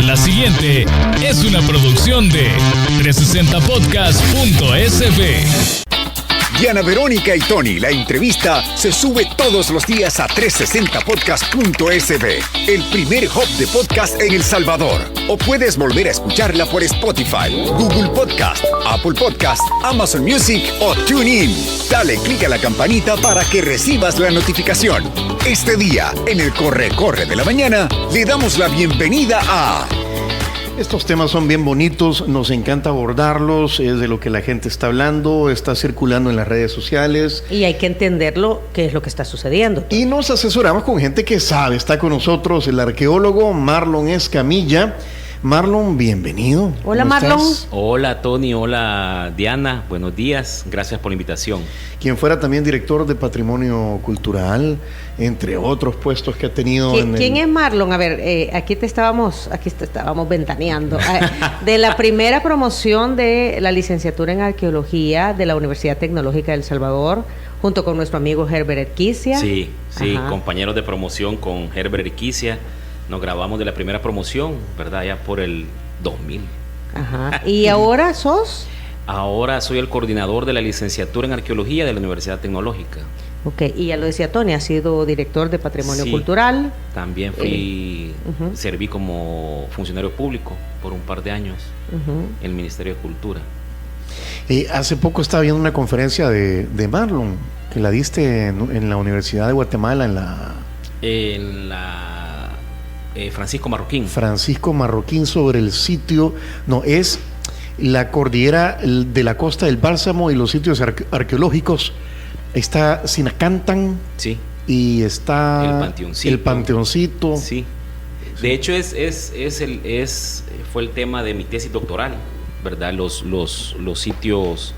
La siguiente es una producción de 360podcast.sb. Diana Verónica y Tony, la entrevista se sube todos los días a 360podcast.sb, el primer hub de podcast en El Salvador. O puedes volver a escucharla por Spotify, Google Podcast, Apple Podcast, Amazon Music o TuneIn. Dale clic a la campanita para que recibas la notificación. Este día, en el Corre de la Mañana, le damos la bienvenida a... Estos temas son bien bonitos, nos encanta abordarlos, es de lo que la gente está hablando, está circulando en las redes sociales. Y hay que entenderlo, qué es lo que está sucediendo. Y nos asesoramos con gente que sabe. Está con nosotros el arqueólogo Marlon Escamilla. Marlon, bienvenido. Hola, Marlon. ¿Estás? Hola, Tony. Hola, Diana. Buenos días. Gracias por la invitación. Quien fuera también director de Patrimonio Cultural, entre otros puestos que ha tenido. ¿Quién es Marlon? A ver, aquí te estábamos ventaneando. De la primera promoción de la licenciatura en Arqueología de la Universidad Tecnológica de El Salvador, junto con nuestro amigo Herbert Erquicia. Sí, Ajá. Compañeros de promoción con Herbert Erquicia. Nos grabamos de la primera promoción, ¿verdad? Ya por el 2000. Ajá. ¿Y ahora sos? Ahora soy el coordinador de la licenciatura en Arqueología de la Universidad Tecnológica. Ok, y ya lo decía Tony, ha sido director de Patrimonio Sí. Cultural. También serví como funcionario público por un par de años en el Ministerio de Cultura. Hace poco estaba viendo una conferencia de Marlon, que la diste en la Universidad de Guatemala, En la Francisco Marroquín. Francisco Marroquín, sobre el sitio, es la cordillera de la Costa del Bálsamo y los sitios arqueológicos. Está Sinacantan, Sí. y está El Panteoncito. Sí. De hecho fue el tema de mi tesis doctoral, ¿verdad? Los sitios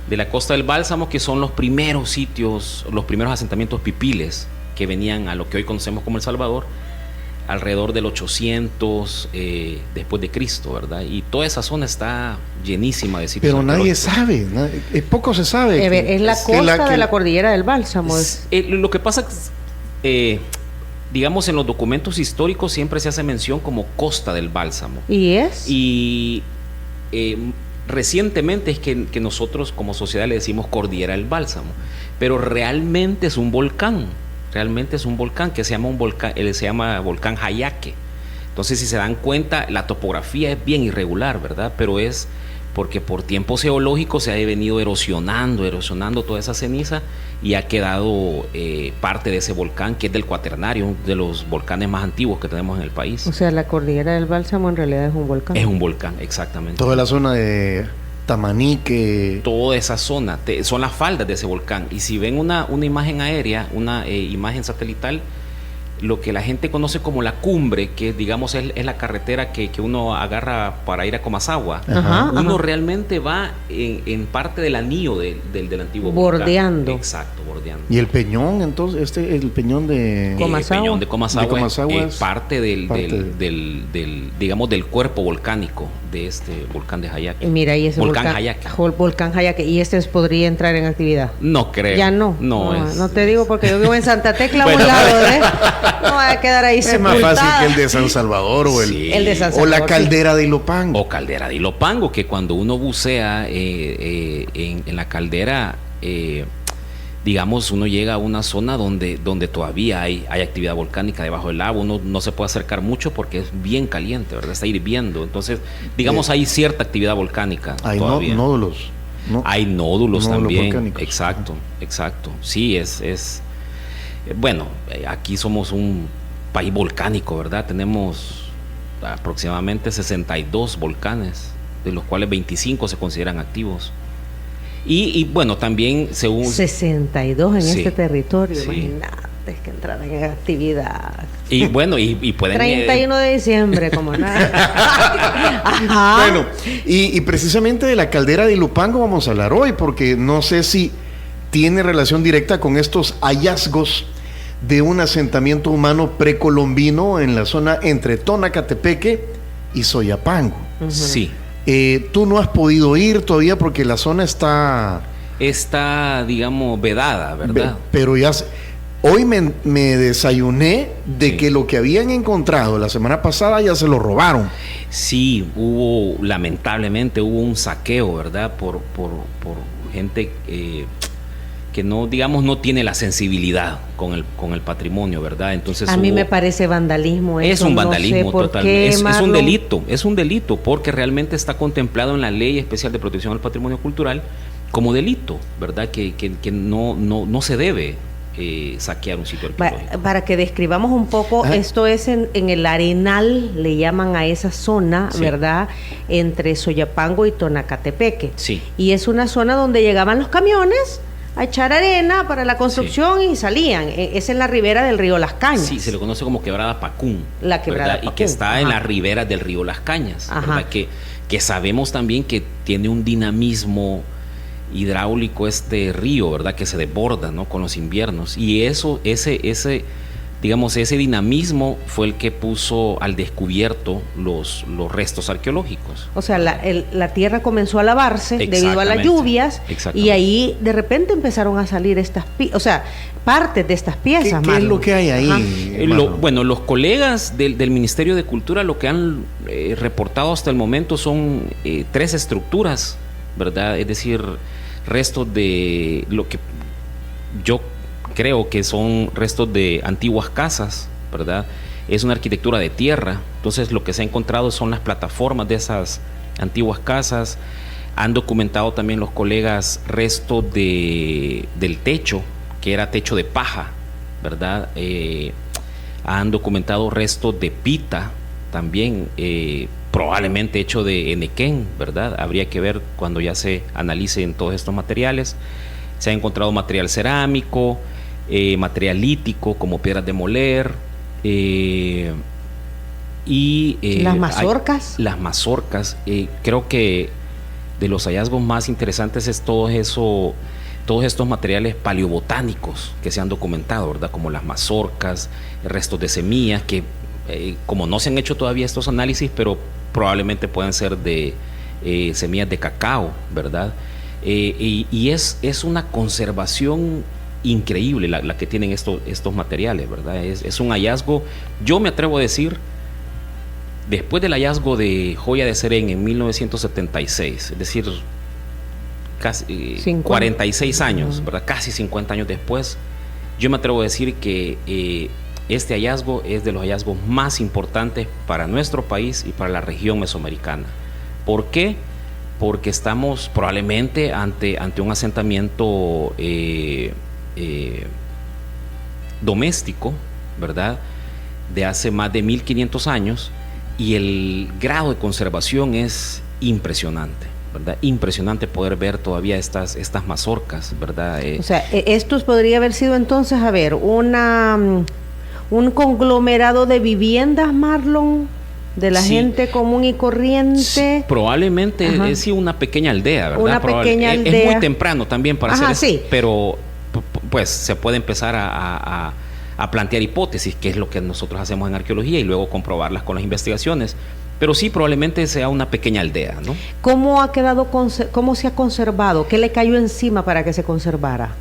de la Costa del Bálsamo, que son los primeros sitios, los primeros asentamientos pipiles que venían a lo que hoy conocemos como El Salvador, alrededor del 800 después de Cristo, ¿verdad? Y toda esa zona está llenísima de sitios. Pero nadie sabe, poco se sabe. Es la costa de la cordillera del Bálsamo. Lo que pasa es, digamos, en los documentos históricos siempre se hace mención como Costa del Bálsamo. ¿Y es? Y recientemente es que nosotros como sociedad le decimos Cordillera del Bálsamo, pero realmente es un volcán. Realmente es un volcán que se llama volcán Jayaque. Entonces, si se dan cuenta, la topografía es bien irregular, ¿verdad? Pero es porque por tiempos geológicos se ha venido erosionando toda esa ceniza y ha quedado parte de ese volcán, que es del Cuaternario, uno de los volcanes más antiguos que tenemos en el país. O sea, la cordillera del Bálsamo en realidad es un volcán. Es un volcán, exactamente. Toda la zona de Tamanique. Toda esa zona son las faldas de ese volcán. Y si ven una imagen aérea, una imagen satelital, lo que la gente conoce como la cumbre, que digamos es la carretera que uno agarra para ir a Comasagua, uno realmente va en parte del anillo del antiguo bordeando. Volcán. Exacto, bordeando. Y el peñón, entonces, el peñón de Comasagua. El peñón de Comasagua es es parte digamos, del cuerpo volcánico de este volcán de Jayaque. Mira, y ese volcán Jayaque. Volcán Jayaque. ¿Y este podría entrar en actividad? No creo. Ya no. No te digo porque yo vivo en Santa Tecla, a un lado, no va a quedar ahí sepultada. Es más fácil que el de San Salvador o el de San Salvador, o la caldera de Ilopango. O caldera de Ilopango, que cuando uno bucea en la caldera, digamos, uno llega a una zona donde todavía hay actividad volcánica debajo del agua. Uno no se puede acercar mucho porque es bien caliente, ¿verdad? Está hirviendo. Entonces, digamos, hay cierta actividad volcánica. Hay todavía. nódulos. Hay nódulos también. Volcánicos. Exacto. Sí, bueno, aquí somos un país volcánico, ¿verdad? Tenemos aproximadamente 62 volcanes, de los cuales 25 se consideran activos. Y bueno, también según... 62 en este territorio, sí. Imagínate que entraran en actividad. Y bueno, y pueden... 31 de diciembre, como nada. Ajá. Bueno, y precisamente de la caldera de Ilopango vamos a hablar hoy, porque no sé si tiene relación directa con estos hallazgos de un asentamiento humano precolombino en la zona entre Tonacatepeque y Soyapango. Sí. Tú no has podido ir todavía porque la zona está, digamos, vedada, ¿verdad? pero ya Hoy me desayuné de que lo que habían encontrado la semana pasada ya se lo robaron. Sí, lamentablemente hubo un saqueo, ¿verdad? Por gente que no, digamos, no tiene la sensibilidad con el patrimonio, ¿verdad? Entonces a mí me parece vandalismo eso. Es un vandalismo, no sé totalmente. Es un delito, porque realmente está contemplado en la Ley Especial de Protección al Patrimonio Cultural como delito, ¿verdad? Que no se debe saquear un sitio arqueológico. Para que describamos un poco, esto es en el Arenal, le llaman a esa zona, sí, ¿verdad? Entre Soyapango y Tonacatepeque. Sí. Y es una zona donde llegaban los camiones a echar arena para la construcción, sí, y salían. Es en la ribera del río Las Cañas. Sí, se le conoce como Quebrada Pacún. La Quebrada Pacún. Y que está en la ribera del río Las Cañas, ¿verdad? Que sabemos también que tiene un dinamismo hidráulico este río, ¿verdad? Que se desborda, ¿no? Con los inviernos. Y ese dinamismo fue el que puso al descubierto los restos arqueológicos. O sea, la tierra comenzó a lavarse debido a las lluvias, y ahí de repente empezaron a salir partes de estas piezas. ¿Qué es lo que hay ahí? Bueno, los colegas del Ministerio de Cultura lo que han reportado hasta el momento son 3 estructuras, ¿verdad? Es decir, restos de lo que yo creo que son restos de antiguas casas, ¿verdad? Es una arquitectura de tierra, entonces lo que se ha encontrado son las plataformas de esas antiguas casas. Han documentado también los colegas restos del techo, que era techo de paja, ¿verdad? Han documentado restos de pita también, probablemente hecho de enequén, ¿verdad? Habría que ver cuando ya se analicen todos estos materiales. Se ha encontrado material cerámico, material lítico como piedras de moler, y las mazorcas. Las mazorcas, creo que de los hallazgos más interesantes es todos estos materiales paleobotánicos que se han documentado, ¿verdad? Como las mazorcas, restos de semillas que como no se han hecho todavía estos análisis, pero probablemente pueden ser de semillas de cacao, ¿verdad? Y es una conservación increíble la que tienen estos materiales, ¿verdad? Es un hallazgo, yo me atrevo a decir, después del hallazgo de Joya de Serén en 1976, es decir, casi 46 años, ¿verdad? Casi 50 años después, yo me atrevo a decir que este hallazgo es de los hallazgos más importantes para nuestro país y para la región mesoamericana. ¿Por qué? Porque estamos probablemente ante un asentamiento doméstico, ¿verdad? De hace más de 1500 años, y el grado de conservación es impresionante, ¿verdad? Impresionante poder ver todavía estas mazorcas, ¿verdad? O sea, estos podría haber sido entonces, un conglomerado de viviendas, Marlon, de la gente común y corriente. Sí, probablemente es una pequeña aldea, ¿verdad? Una pequeña aldea. Es muy temprano también para hacer eso, sí, pero pues se puede empezar a plantear hipótesis, que es lo que nosotros hacemos en arqueología, y luego comprobarlas con las investigaciones. Pero sí, probablemente sea una pequeña aldea, ¿no? ¿Cómo se ha conservado? ¿Qué le cayó encima para que se conservara?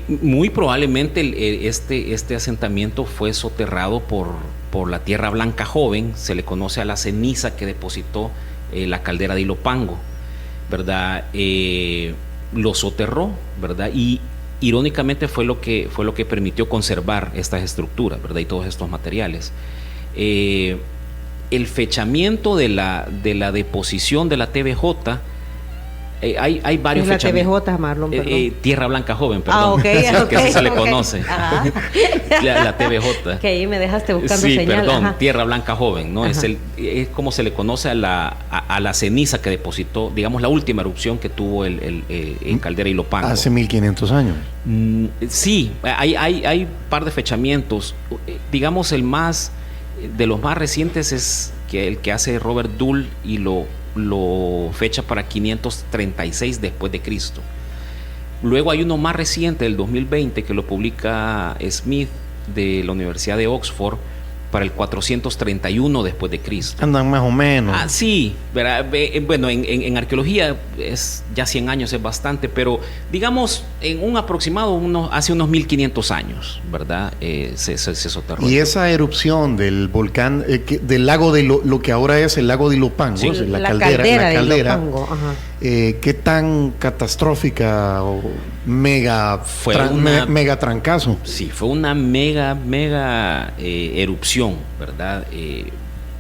Muy probablemente este asentamiento fue soterrado por la tierra blanca joven. Se le conoce a la ceniza que depositó la caldera de Ilopango, ¿verdad? Lo soterró, ¿verdad? Y irónicamente fue lo que permitió conservar estas estructuras, ¿verdad? Y todos estos materiales. El fechamiento de la deposición de la TBJ, hay varios fechamientos. La TBJ, Marlon, perdón. Tierra Blanca Joven, perdón. Que así se le conoce. La TBJ. Que ahí me dejaste buscando sí, señal. Perdón, Tierra Blanca Joven, ¿no? Es como se le conoce a la ceniza que depositó, digamos, la última erupción que tuvo en Caldera Ilopango. Hace 1500 años. Sí, hay par de fechamientos. Digamos, de los más recientes es el que hace Robert Dull, y lo fecha para 536 después de Cristo. Luego hay uno más reciente, del 2020, que lo publica Smith de la Universidad de Oxford, para el 431 después de Cristo. Andan más o menos. Ah, sí, ¿verdad? Bueno, en arqueología ya 100 años es bastante, pero digamos en un aproximado hace unos 1500 años, ¿verdad? Se soterró. Y esa erupción del volcán, del lago de lo que ahora es el lago de Ilopango, Sí. la caldera, de Ilopango, ajá. ¿Qué tan catastrófica o mega trancazo? Sí, fue una mega erupción, ¿verdad?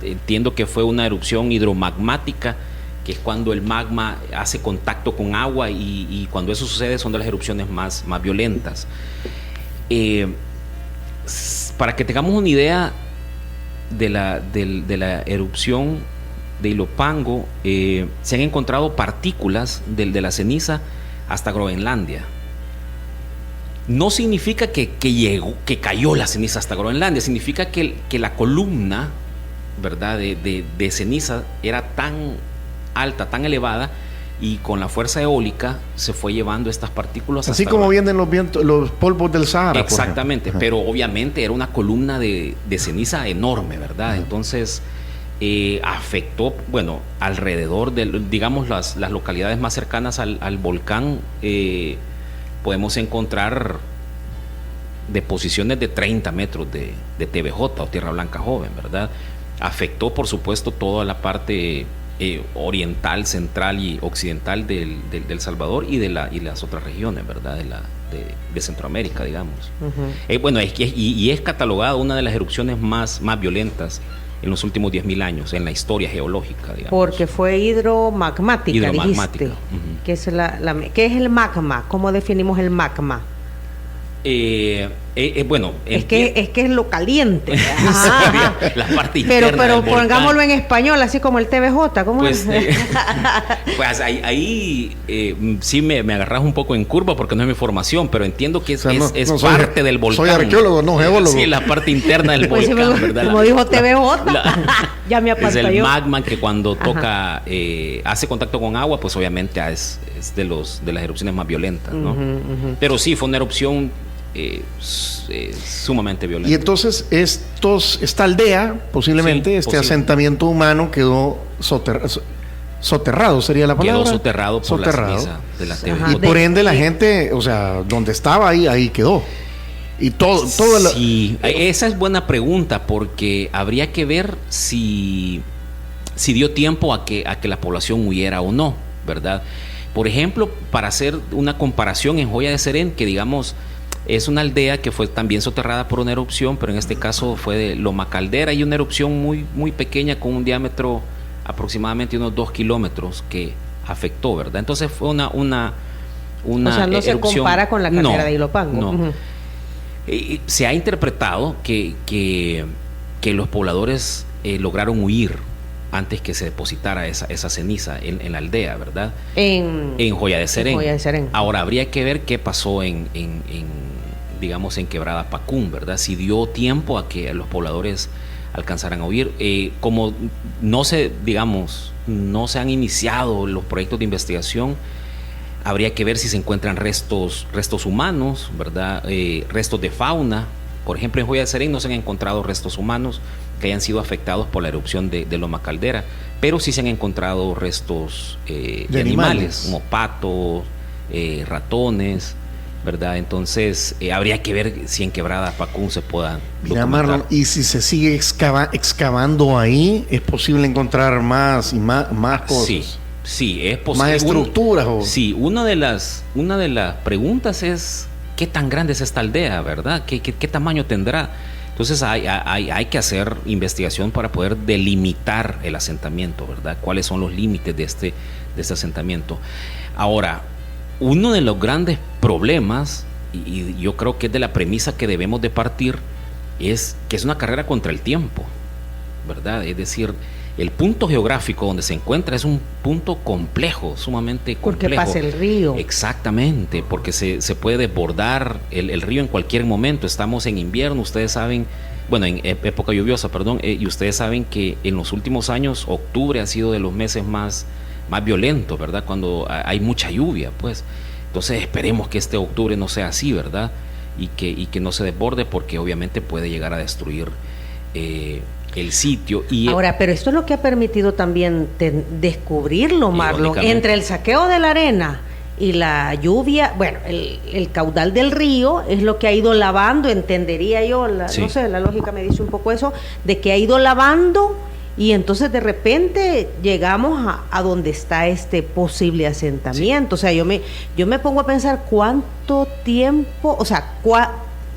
Entiendo que fue una erupción hidromagmática, que es cuando el magma hace contacto con agua y cuando eso sucede son de las erupciones más violentas. Para que tengamos una idea de la erupción de Ilopango, se han encontrado partículas de la ceniza hasta Groenlandia. No significa que cayó la ceniza hasta Groenlandia, significa que la columna, ¿verdad?, de ceniza era tan alta, tan elevada, y con la fuerza eólica se fue llevando estas partículas. Así como vienen los polvos del Sahara. Exactamente, pero obviamente era una columna de ceniza enorme, ¿verdad? Entonces afectó, bueno, alrededor de, digamos, las localidades más cercanas al volcán. Podemos encontrar deposiciones de 30 metros de TBJ o tierra blanca joven, ¿verdad? Afectó, por supuesto, toda la parte oriental, central y occidental del Salvador y las otras regiones, ¿verdad? De Centroamérica, digamos. Uh-huh. Bueno, es catalogada una de las erupciones más violentas en los últimos 10.000 años en la historia geológica, digamos. Porque fue hidromagmática, dijiste. Uh-huh. ¿Qué es el magma? ¿Cómo definimos el magma? Bueno, es que es lo caliente. La parte interna pero del pongámoslo volcán. en español, así como el TBJ. ¿Cómo pues, es? Pues ahí sí me agarras un poco en curva porque no es mi formación, pero entiendo que es parte del volcán. Soy arqueólogo, no geólogo. Sí, la parte interna del pues volcán, sí, ¿verdad? Como dijo TBJ, ya me apantalló. Es el magma que cuando toca, hace contacto con agua, pues obviamente es de las erupciones más violentas, ¿no? Uh-huh. Pero sí, fue una erupción sumamente violenta. Y entonces esta aldea, posiblemente, sí, asentamiento humano quedó soterrado, sería la palabra. Quedó soterrado por la ceniza de la TBJ. Y por ende la gente, o sea, donde estaba ahí quedó. Y todo sí, esa es buena pregunta, porque habría que ver si dio tiempo a que la población huyera o no, ¿verdad? Por ejemplo, para hacer una comparación, en Joya de Serén, que digamos es una aldea que fue también soterrada por una erupción, pero en este caso fue de Loma Caldera, y una erupción muy, muy pequeña con un diámetro aproximadamente unos 2 kilómetros que afectó, ¿verdad? Entonces fue una o sea, no se compara con la caldera de Ilopango. No. Uh-huh. Se ha interpretado que los pobladores lograron huir antes que se depositara esa ceniza en la aldea, ¿verdad? En Joya de Serén. Ahora, habría que ver qué pasó digamos, en Quebrada Pacún, ¿verdad? Si dio tiempo a que los pobladores alcanzaran a huir. Como no se han iniciado los proyectos de investigación, habría que ver si se encuentran restos humanos, ¿verdad? Restos de fauna. Por ejemplo, en Joya de Serén no se han encontrado restos humanos que hayan sido afectados por la erupción de Loma Caldera, pero sí se han encontrado restos de animales, como patos, ratones, ¿verdad? Entonces habría que ver si en Quebrada Pacún se pueda documentar. Marlon, y si se sigue excavando ahí, ¿es posible encontrar más cosas? Sí, es posible. ¿Más estructuras? Sí, una de las preguntas es ¿qué tan grande es esta aldea, verdad? ¿Qué tamaño tendrá? Entonces hay que hacer investigación para poder delimitar el asentamiento, ¿verdad? ¿Cuáles son los límites de este asentamiento? Ahora, uno de los grandes problemas, y yo creo que es de la premisa que debemos de partir, es que es una carrera contra el tiempo, ¿verdad? Es decir, el punto geográfico donde se encuentra es un punto complejo, sumamente complejo. Porque pasa el río. Exactamente, porque se puede desbordar el río en cualquier momento. Estamos en invierno, ustedes saben, bueno, en época lluviosa, perdón, y ustedes saben que en los últimos años octubre ha sido de los meses más violentos, ¿verdad? Cuando hay mucha lluvia, pues. Entonces esperemos que este octubre no sea así, ¿verdad? Y que no se desborde, porque obviamente puede llegar a destruir el sitio. Y ahora, pero esto es lo que ha permitido también descubrirlo, Marlon, entre el saqueo de la arena y la lluvia, bueno, el caudal del río es lo que ha ido lavando, entendería yo, sí. No sé, la lógica me dice un poco eso, de que ha ido lavando y entonces de repente llegamos a donde está este posible asentamiento. Sí. O sea, yo me pongo a pensar cuánto tiempo, o sea,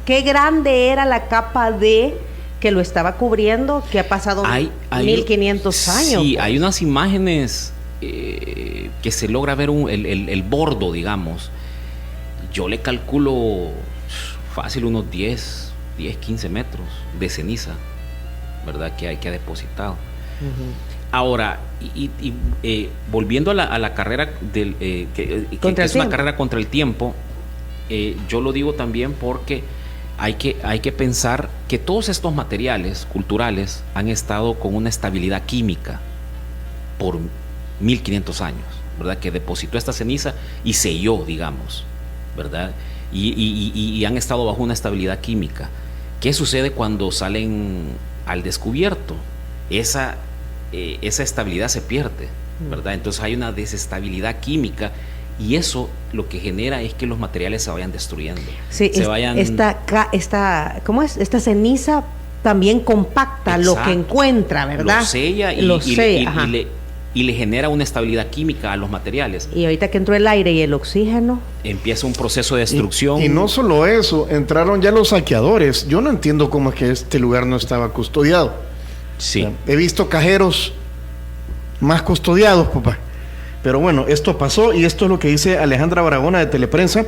qué grande era la capa de que lo estaba cubriendo, que ha pasado 1500 años. Sí, pues. Hay unas imágenes que se logra ver el bordo, digamos. Yo le calculo fácil unos 10, 15 metros de ceniza, ¿verdad? Que ha depositado. Uh-huh. Ahora, volviendo a la carrera que es una carrera contra el tiempo, yo lo digo también porque hay que pensar que todos estos materiales culturales han estado con una estabilidad química por 1500 años, ¿verdad? Que depositó esta ceniza y selló, digamos, ¿verdad? Y han estado bajo una estabilidad química. ¿Qué sucede cuando salen al descubierto? Esa estabilidad se pierde, ¿verdad? Entonces hay una desestabilidad química y eso lo que genera es que los materiales se vayan destruyendo. Sí, ¿cómo es? Esta ceniza también compacta. Exacto. Lo que encuentra, ¿verdad? Lo sella y le genera una estabilidad química a los materiales. Y ahorita que entró el aire y el oxígeno, empieza un proceso de destrucción. Y no solo eso, entraron ya los saqueadores. Yo no entiendo cómo es que este lugar no estaba custodiado. Sí. O sea, he visto cajeros más custodiados, papá. Pero bueno, esto pasó y esto es lo que dice Alejandra Barahona de Teleprensa.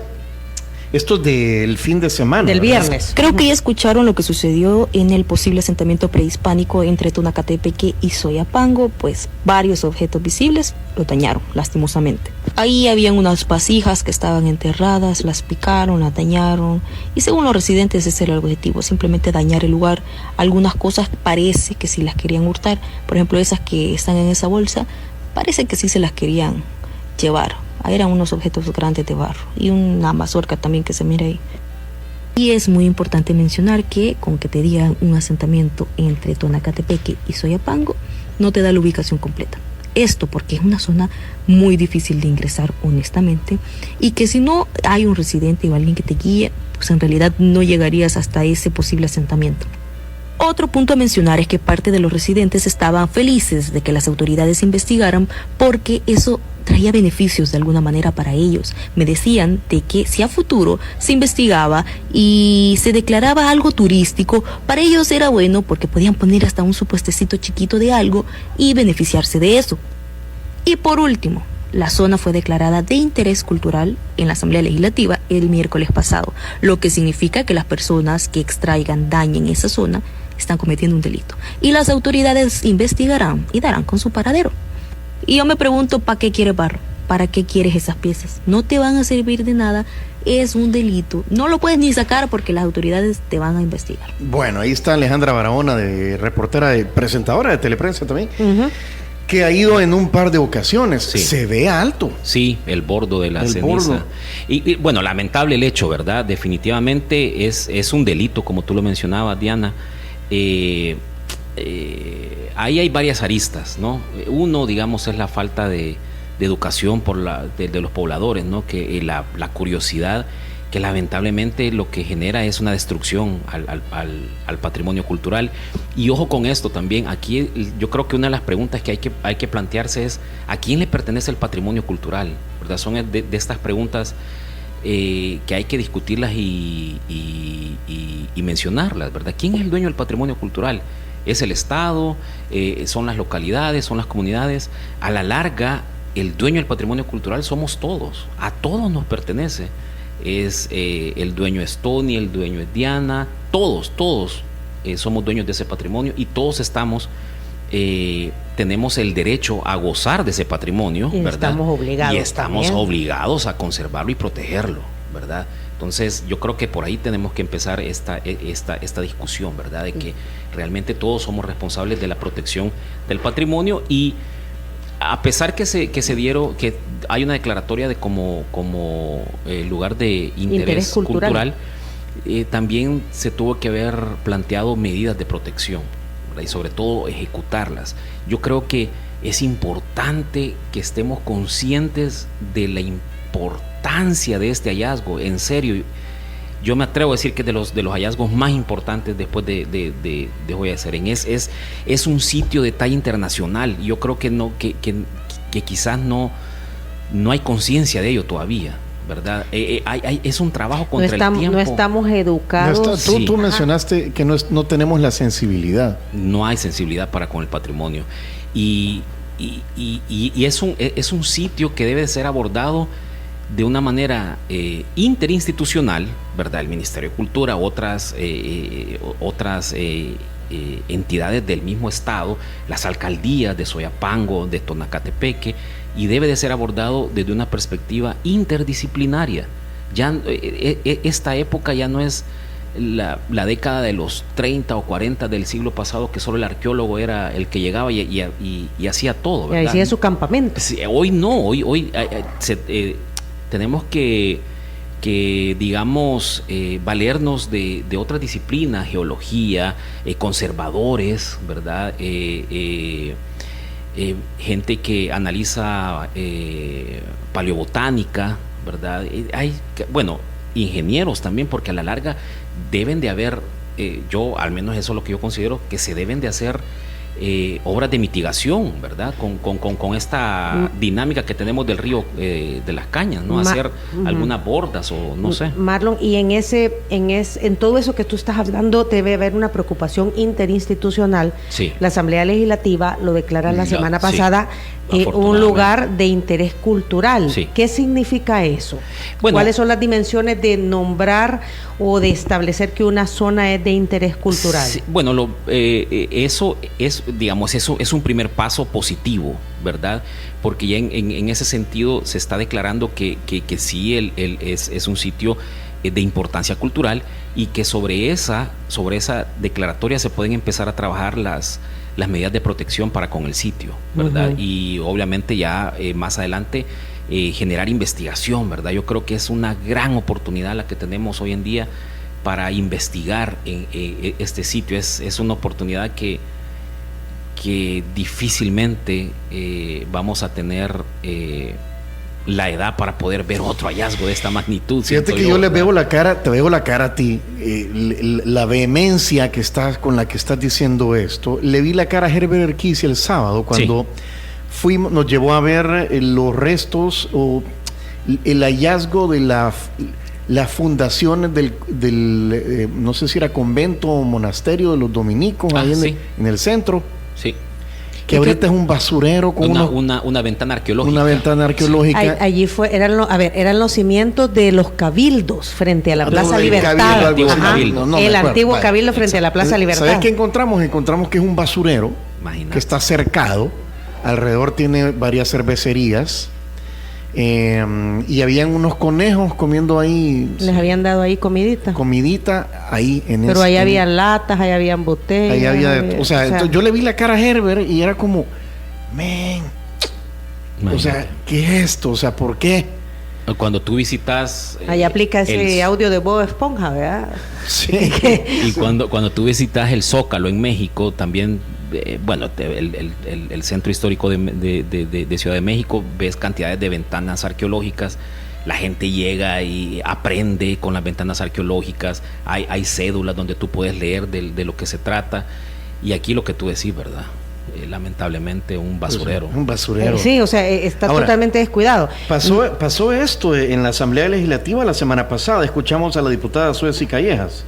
Esto es del fin de semana. Del viernes. Creo que ya escucharon lo que sucedió en el posible asentamiento prehispánico entre Tonacatepeque y Soyapango, pues varios objetos visibles lo dañaron, lastimosamente. Ahí habían unas vasijas que estaban enterradas, las picaron, las dañaron, y según los residentes ese era el objetivo, simplemente dañar el lugar. Algunas cosas parece que sí las querían hurtar, por ejemplo esas que están en esa bolsa, parece que sí se las querían llevar. Eran unos objetos grandes de barro y una mazorca también que se mira ahí. Y es muy importante mencionar que con que te digan un asentamiento entre Tonacatepeque y Soyapango no te da la ubicación completa. Esto porque es una zona muy difícil de ingresar honestamente y que si no hay un residente o alguien que te guíe, pues en realidad no llegarías hasta ese posible asentamiento. Otro punto a mencionar es que parte de los residentes estaban felices de que las autoridades investigaran porque eso traía beneficios de alguna manera para ellos. Me decían de que si a futuro se investigaba y se declaraba algo turístico, para ellos era bueno porque podían poner hasta un supuestecito chiquito de algo y beneficiarse de eso. Y por último, la zona fue declarada de interés cultural en la Asamblea Legislativa el miércoles pasado, lo que significa que las personas que extraigan, dañen esa zona, están cometiendo un delito. Y las autoridades investigarán y darán con su paradero. Y yo me pregunto, ¿para qué quieres barro? ¿Para qué quieres esas piezas? No te van a servir de nada, es un delito. No lo puedes ni sacar porque las autoridades te van a investigar. Bueno, ahí está Alejandra Barahona, reportera, presentadora de Teleprensa también, que ha ido en un par de ocasiones. Sí. Se ve alto. Sí, el bordo de la ceniza. Y bueno, lamentable el hecho, ¿verdad? Definitivamente es un delito, como tú lo mencionabas, Diana. Ahí hay varias aristas, ¿no? Uno, digamos, es la falta de educación de los pobladores, ¿no? Que la curiosidad, que lamentablemente lo que genera es una destrucción al patrimonio cultural. Y ojo con esto también, aquí yo creo que una de las preguntas que hay que plantearse es ¿a quién le pertenece el patrimonio cultural? ¿Verdad? Son de estas preguntas que hay que discutirlas y mencionarlas, ¿verdad? ¿Quién es el dueño del patrimonio cultural? ¿Es el Estado? ¿Son las localidades? ¿Son las comunidades? A la larga, el dueño del patrimonio cultural somos todos. A todos nos pertenece. El dueño es Tony, el dueño es Diana. Todos somos dueños de ese patrimonio y todos tenemos el derecho a gozar de ese patrimonio, y ¿verdad? Estamos obligados a conservarlo y protegerlo, ¿verdad? Entonces yo creo que por ahí tenemos que empezar esta discusión, ¿verdad? De que realmente todos somos responsables de la protección del patrimonio y a pesar que hay una declaratoria de como lugar de interés cultural, también se tuvo que haber planteado medidas de protección, ¿verdad? Y sobre todo ejecutarlas. Yo creo que es importante que estemos conscientes de la importancia de este hallazgo. En serio, yo me atrevo a decir que es de los hallazgos más importantes después de Joya de Serén. Es un sitio de talla internacional. Yo creo que quizás no hay conciencia de ello todavía, ¿verdad? Es un trabajo contra el tiempo. No estamos educados. Tú mencionaste que no tenemos la sensibilidad. No hay sensibilidad para con el patrimonio. Y es un sitio que debe ser abordado de una manera interinstitucional, ¿verdad? El Ministerio de Cultura, otras entidades del mismo estado, las alcaldías de Soyapango, de Tonacatepeque, y debe de ser abordado desde una perspectiva interdisciplinaria. Ya esta época ya no es la década de los 30 o 40 del siglo pasado, que solo el arqueólogo era el que llegaba y hacía todo, ¿verdad? Y hacía su campamento. Sí, hoy no, hoy tenemos que digamos, valernos de otras disciplinas, geología, conservadores, ¿verdad? Gente que analiza paleobotánica, ¿verdad? Hay, bueno, ingenieros también, porque a la larga deben de haber, yo al menos eso es lo que yo considero, que se deben de hacer obras de mitigación, ¿verdad? Con esta dinámica que tenemos del río de las Cañas, ¿no? Hacer algunas bordas o no sé. Marlon, y en todo eso que tú estás hablando debe haber una preocupación interinstitucional. Sí. La Asamblea Legislativa lo declara la semana pasada un lugar de interés cultural. Sí. ¿Qué significa eso? Bueno, ¿cuáles son las dimensiones de nombrar o de establecer que una zona es de interés cultural? Sí, bueno, eso es un primer paso positivo, ¿verdad? Porque ya en ese sentido se está declarando que sí es un sitio de importancia cultural, y que sobre esa declaratoria se pueden empezar a trabajar las medidas de protección para con el sitio, ¿verdad? Y obviamente ya más adelante generar investigación, ¿verdad? Yo creo que es una gran oportunidad la que tenemos hoy en día para investigar en este sitio. Es una oportunidad que difícilmente vamos a tener la edad para poder ver otro hallazgo de esta magnitud. Fíjate que yo te veo la cara a ti, la vehemencia con la que estás diciendo esto. Le vi la cara a Herbert Erquisi el sábado cuando nos llevó a ver los restos o el hallazgo de las fundaciones del no sé si era convento o monasterio de los dominicos ahí en el centro. Sí. Que ahorita es un basurero con una ventana arqueológica. Una ventana arqueológica. Sí. Allí eran los cimientos de los cabildos frente a la Plaza Libertad. El antiguo cabildo frente a la Plaza Libertad. ¿Sabes qué encontramos? Encontramos que es un basurero. Imagínate. Que está cercado. Alrededor tiene varias cervecerías. Y habían unos conejos comiendo ahí. Les habían dado ahí comidita. Ahí en Pero ahí había latas, ahí habían botellas. Ahí había, o sea, yo le vi la cara a Herbert y era como, o sea, ¿qué es esto? O sea, ¿por qué? Cuando tú visitas... ahí aplica ese audio de Bob Esponja, ¿verdad? Sí. Y cuando tú visitas el Zócalo en México, también... el centro histórico de Ciudad de México, ves cantidades de ventanas arqueológicas. La gente llega y aprende con las ventanas arqueológicas. Hay cédulas donde tú puedes leer de lo que se trata. Y aquí lo que tú decís, ¿verdad? Lamentablemente un basurero. Un basurero. Sí, o sea, está totalmente descuidado. Pasó esto en la Asamblea Legislativa la semana pasada. Escuchamos a la diputada Suezy Callejas.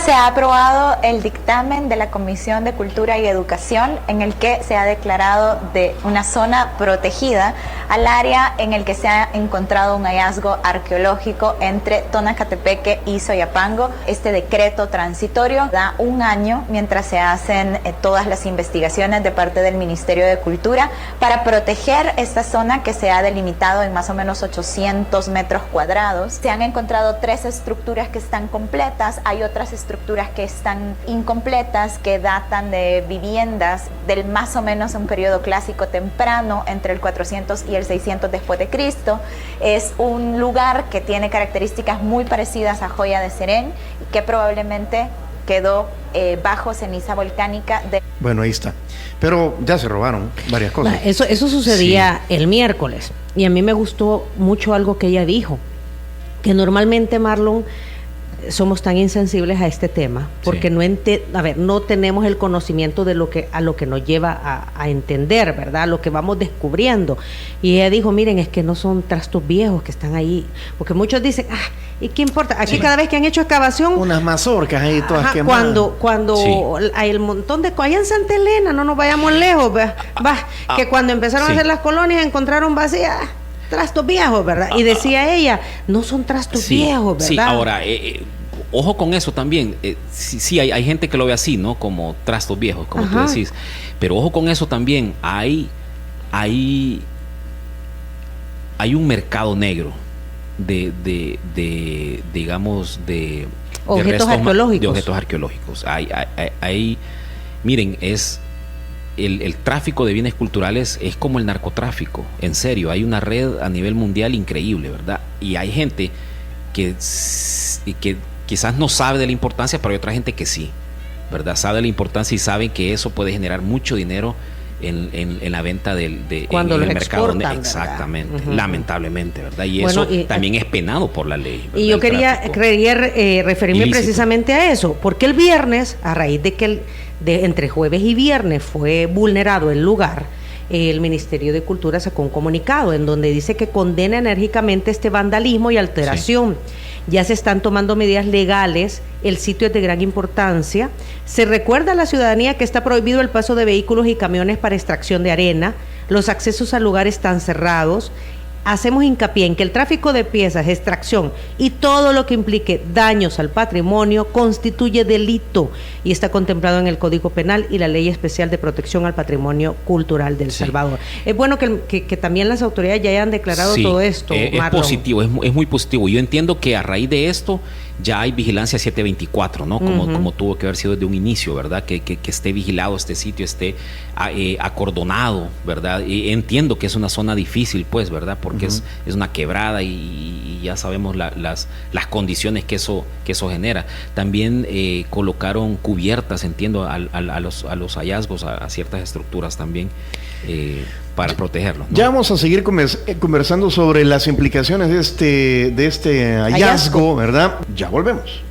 Se ha aprobado el dictamen de la Comisión de Cultura y Educación en el que se ha declarado de una zona protegida al área en el que se ha encontrado un hallazgo arqueológico entre Tonacatepeque y Soyapango. Este decreto transitorio da un año mientras se hacen todas las investigaciones de parte del Ministerio de Cultura para proteger esta zona que se ha delimitado en más o menos 800 metros cuadrados. Se han encontrado 3 estructuras que están completas, hay otras estructuras que están incompletas, que datan de viviendas del más o menos un periodo clásico temprano, entre el 400 y el 600 después de Cristo. Es un lugar que tiene características muy parecidas a Joya de Serén y que probablemente quedó bajo ceniza volcánica de... Bueno, ahí está. Pero ya se robaron varias cosas. Eso sucedía el miércoles. Y a mí me gustó mucho algo que ella dijo. Que normalmente, Marlon, somos tan insensibles a este tema porque no tenemos el conocimiento de a lo que nos lleva a entender, ¿verdad? Lo que vamos descubriendo. Y ella dijo, miren, es que no son trastos viejos que están ahí, porque muchos dicen, ¿y qué importa? Aquí cada vez que han hecho excavación, unas mazorcas ahí todas quemadas. Cuando hay el montón de allá en Santa Elena, no nos vayamos lejos, que cuando empezaron a hacer las colonias encontraron vacías trastos viejos, ¿verdad? Y decía ella, no son trastos viejos, ¿verdad? Sí, ahora, ojo con eso también. Sí, hay gente que lo ve así, ¿no? Como trastos viejos, como tú decís. Pero ojo con eso también. Hay un mercado negro de digamos, de objetos arqueológicos. De objetos arqueológicos. Miren, el tráfico de bienes culturales es como el narcotráfico, en serio. Hay una red a nivel mundial increíble, ¿verdad? Y hay gente que quizás no sabe de la importancia, pero hay otra gente que sí, ¿verdad? Sabe de la importancia y sabe que eso puede generar mucho dinero en la venta cuando en los el mercado. exportan, exactamente, ¿verdad? Lamentablemente, ¿verdad? Y bueno, eso también es penado por la ley, ¿verdad? Y yo quería referirme ilícito. Precisamente a eso, porque el viernes, a raíz de que entre jueves y viernes fue vulnerado el lugar, el Ministerio de Cultura sacó un comunicado en donde dice que condena enérgicamente este vandalismo y alteración. Ya se están tomando medidas legales, el sitio es de gran importancia. Se recuerda a la ciudadanía que está prohibido el paso de vehículos y camiones para extracción de arena, los accesos al lugar están cerrados. Hacemos hincapié en que el tráfico de piezas, extracción y todo lo que implique daños al patrimonio constituye delito y está contemplado en el Código Penal y la Ley Especial de Protección al Patrimonio Cultural del Salvador. Es bueno que también las autoridades ya hayan declarado todo esto, es Marlon. positivo, es muy positivo. Yo entiendo que a raíz de esto ya hay vigilancia 724, ¿no? Como tuvo que haber sido desde un inicio, ¿verdad? Que esté vigilado este sitio, esté acordonado, ¿verdad? Y entiendo que es una zona difícil, pues, ¿verdad? Porque es una quebrada y ya sabemos las condiciones que eso genera. También colocaron cubiertas, entiendo, a los hallazgos, a ciertas estructuras también, para protegerlos, ¿no? Ya vamos a seguir conversando sobre las implicaciones de este hallazgo, ¿verdad? Ya volvemos.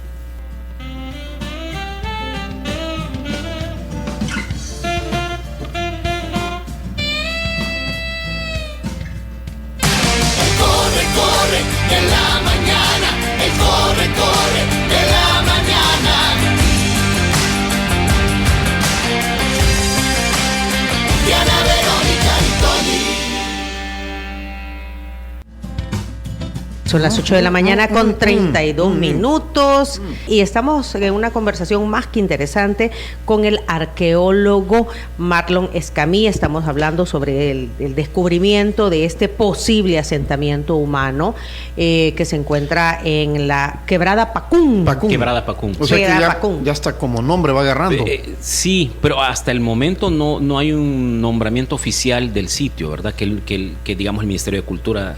Son las 8 de la mañana con 32 minutos y estamos en una conversación más que interesante con el arqueólogo Marlon Escamilla. Estamos hablando sobre el descubrimiento de este posible asentamiento humano que se encuentra en la Quebrada Pacún. Quebrada Pacún. O sea que Quebrada Pacún. ya está como nombre, va agarrando. Sí, pero hasta el momento no hay un nombramiento oficial del sitio, ¿verdad? Que digamos el Ministerio de Cultura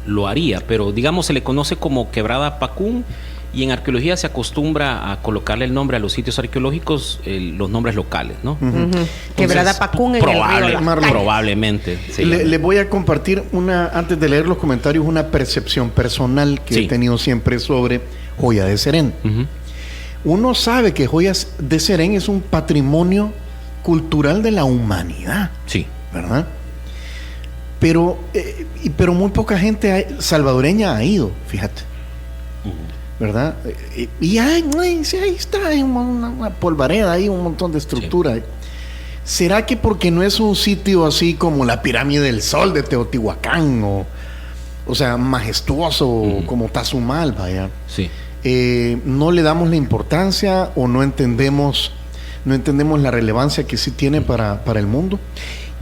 lo haría, pero digamos se le conoce como Quebrada Pacún y en arqueología se acostumbra a colocarle el nombre a los sitios arqueológicos, los nombres locales, ¿no? Quebrada Pacún en el río Las probablemente. Le voy a compartir antes de leer los comentarios, una percepción personal que he tenido siempre sobre Joya de Serén. Uno sabe que Joyas de Serén es un patrimonio cultural de la humanidad. Sí. ¿Verdad? Pero muy poca gente salvadoreña ha ido, fíjate. ¿Verdad? Y ahí está, hay una polvareda ahí, un montón de estructura. Sí. ¿Será que porque no es un sitio así como la Pirámide del Sol de Teotihuacán, o sea, majestuoso como Tazumal, vaya? Sí. No le damos la importancia o no entendemos la relevancia que sí tiene para el mundo?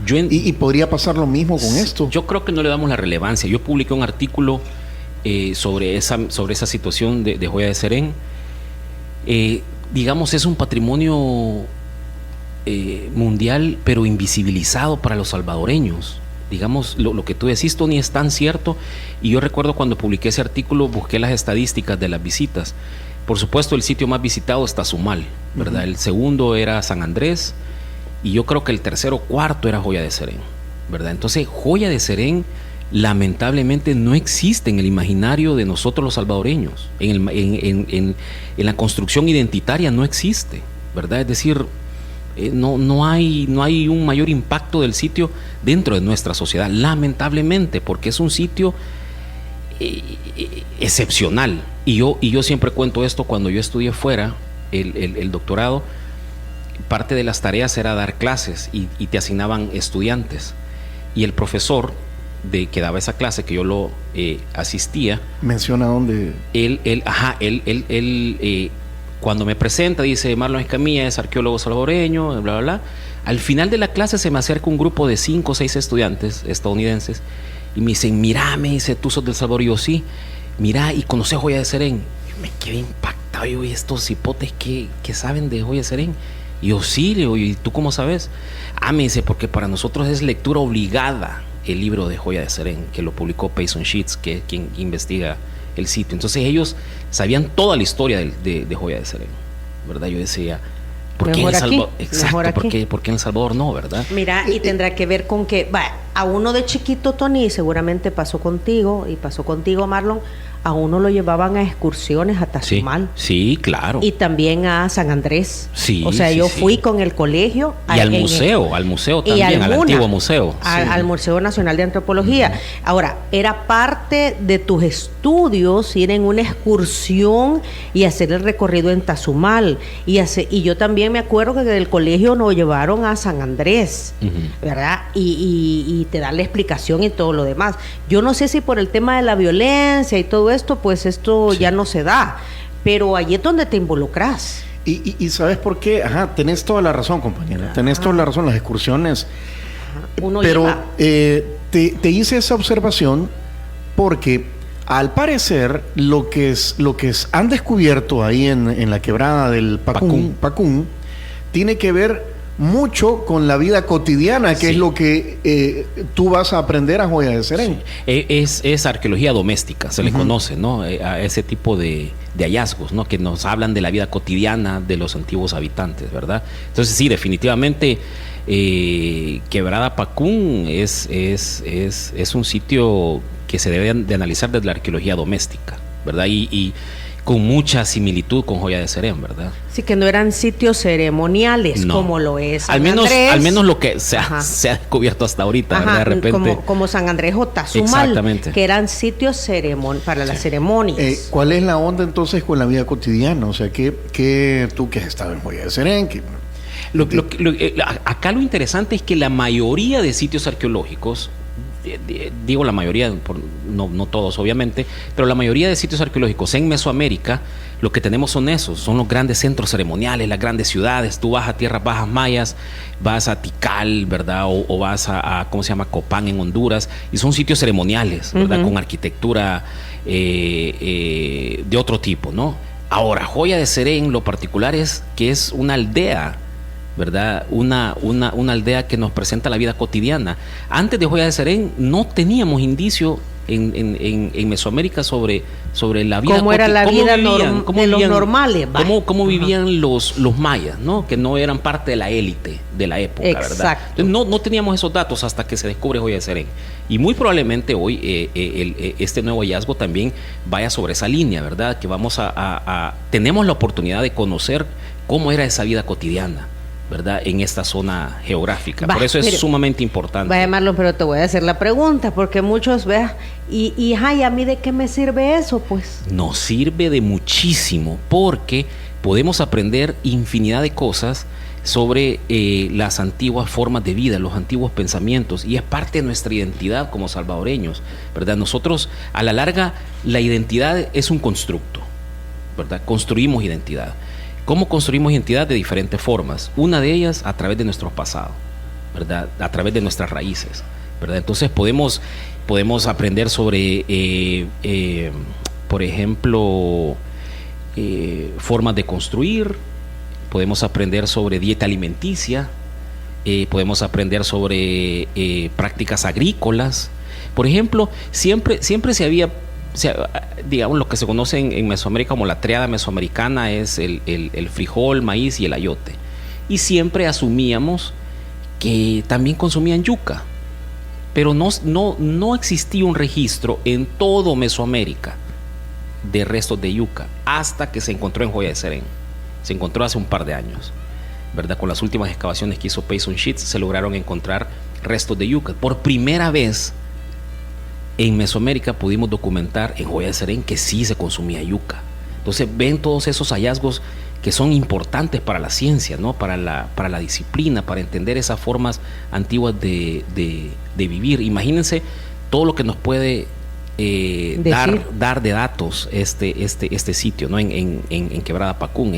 Y podría pasar lo mismo con esto. Yo creo que no le damos la relevancia. Yo publiqué un artículo sobre esa situación de Joya de Serén. Digamos, es un patrimonio mundial, pero invisibilizado para los salvadoreños. Digamos, lo que tú decís, Tony, es tan cierto. Y yo recuerdo cuando publiqué ese artículo, busqué las estadísticas de las visitas. Por supuesto, el sitio más visitado es Tazumal, ¿verdad? El segundo era San Andrés y yo creo que el tercero o cuarto era Joya de Serén, ¿verdad? Entonces, Joya de Serén lamentablemente no existe en el imaginario de nosotros los salvadoreños. En la construcción identitaria no existe, ¿verdad? Es decir, no hay un mayor impacto del sitio dentro de nuestra sociedad, lamentablemente, porque es un sitio excepcional. Y yo siempre cuento esto. Cuando yo estudié fuera el doctorado, parte de las tareas era dar clases y te asignaban estudiantes, y el profesor que daba esa clase, que yo lo asistía, menciona dónde él cuando me presenta dice: Marlon Escamilla es arqueólogo salvadoreño, bla bla bla. Al final de la clase se me acerca un grupo de 5 o 6 estudiantes estadounidenses y me dicen: mira, me dice, ¿tú sos del Salvador? Y yo: sí. Mira, ¿y conoces Joya de Serén? Yo me quedé impactado. Yo: ¿y estos hipotes que saben de Joya de Serén? Y yo: sí. Le digo: ¿y tú cómo sabes? Me dice: porque para nosotros es lectura obligada el libro de Joya de Serén, que lo publicó Payson Sheets, que es quien investiga el sitio. Entonces ellos sabían toda la historia de Joya de Serén, ¿verdad? Yo decía: ¿por qué en El Salvador? Exacto, ¿por qué en El Salvador no, verdad? Mira, y tendrá que ver con que, a uno de chiquito, Tony, seguramente pasó contigo, y pasó contigo, Marlon, a uno lo llevaban a excursiones a Tazumal. Sí, claro. Y también a San Andrés. Sí. O sea, yo fui con el colegio. Y al museo también, al antiguo museo. Al Museo Nacional de Antropología. Ahora, era parte de tus estudios ir en una excursión y hacer el recorrido en Tazumal. Y yo también me acuerdo que del colegio nos llevaron a San Andrés, ¿verdad? Y te dan la explicación y todo lo demás. Yo no sé si por el tema de la violencia y todo esto, pues esto ya no se da, pero allí es donde te involucras. Y ¿sabes por qué? Tenés toda la razón, compañera. Tenés toda la razón, las excursiones. Pero te hice esa observación porque al parecer lo que han descubierto ahí en la quebrada del Pacún tiene que ver mucho con la vida cotidiana, que es lo que tú vas a aprender a Joya de Serén. Sí. Es arqueología doméstica, se le conoce, ¿no? A ese tipo de hallazgos, ¿no? Que nos hablan de la vida cotidiana de los antiguos habitantes, ¿verdad? Entonces sí, definitivamente Quebrada Pacún es un sitio que se debe de analizar desde la arqueología doméstica, ¿verdad? Y con mucha similitud con Joya de Serén, ¿verdad? Sí, que no eran sitios ceremoniales, no, como lo es San Andrés. Al menos lo que se ha descubierto hasta ahorita, ¿verdad? De repente. Como San Andrés o Tazumal. Exactamente. Que eran sitios para las ceremonias. ¿Cuál es la onda entonces con la vida cotidiana? O sea, que tú que has estado en Joya de Serén, acá lo interesante es que la mayoría de sitios arqueológicos, digo la mayoría, no todos obviamente, pero la mayoría de sitios arqueológicos en Mesoamérica, lo que tenemos son los grandes centros ceremoniales, las grandes ciudades. Tú vas a tierras bajas mayas, vas a Tikal, ¿verdad? O vas a ¿cómo se llama? Copán en Honduras, y son sitios ceremoniales, ¿verdad? Con arquitectura de otro tipo, ¿no? Ahora, Joya de Serén, lo particular es que es una aldea, ¿verdad? Una aldea que nos presenta la vida cotidiana. Antes de Joya de Serén no teníamos indicio en Mesoamérica sobre la vida. ¿Cómo era la vida de los normales? ¿Cómo vivían los mayas, ¿no? Que no eran parte de la élite de la época, exacto, ¿verdad? Entonces, no teníamos esos datos hasta que se descubre Joya de Serén. Y muy probablemente hoy este nuevo hallazgo también vaya sobre esa línea, ¿verdad? Que tenemos la oportunidad de conocer cómo era esa vida cotidiana, ¿verdad? En esta zona geográfica. Por eso es sumamente importante. Vaya, Marlon, pero te voy a hacer la pregunta, porque muchos vean, y a mí ¿de qué me sirve eso? Pues nos sirve de muchísimo, porque podemos aprender infinidad de cosas sobre las antiguas formas de vida, los antiguos pensamientos, y es parte de nuestra identidad como salvadoreños, ¿verdad? Nosotros, a la larga, la identidad es un constructo, ¿verdad? Construimos identidad. ¿Cómo construimos identidad? De diferentes formas. Una de ellas a través de nuestro pasado, ¿verdad? A través de nuestras raíces, ¿verdad? Entonces podemos aprender sobre, por ejemplo, formas de construir. Podemos aprender sobre dieta alimenticia. Podemos aprender sobre prácticas agrícolas. Por ejemplo, siempre se había digamos, lo que se conoce en Mesoamérica como la triada mesoamericana es el frijol, maíz y el ayote. Y siempre asumíamos que también consumían yuca, pero no existía un registro en todo Mesoamérica de restos de yuca hasta que se encontró en Joya de Serén. Se encontró hace un par de años, ¿verdad? Con las últimas excavaciones que hizo Payson Sheets se lograron encontrar restos de yuca. Por primera vez en Mesoamérica pudimos documentar en Joya de Serén que sí se consumía yuca. Entonces ven todos esos hallazgos que son importantes para la ciencia, ¿no? Para la disciplina, para entender esas formas antiguas de vivir. Imagínense todo lo que nos puede dar de datos este sitio, ¿no? En Quebrada Pacún.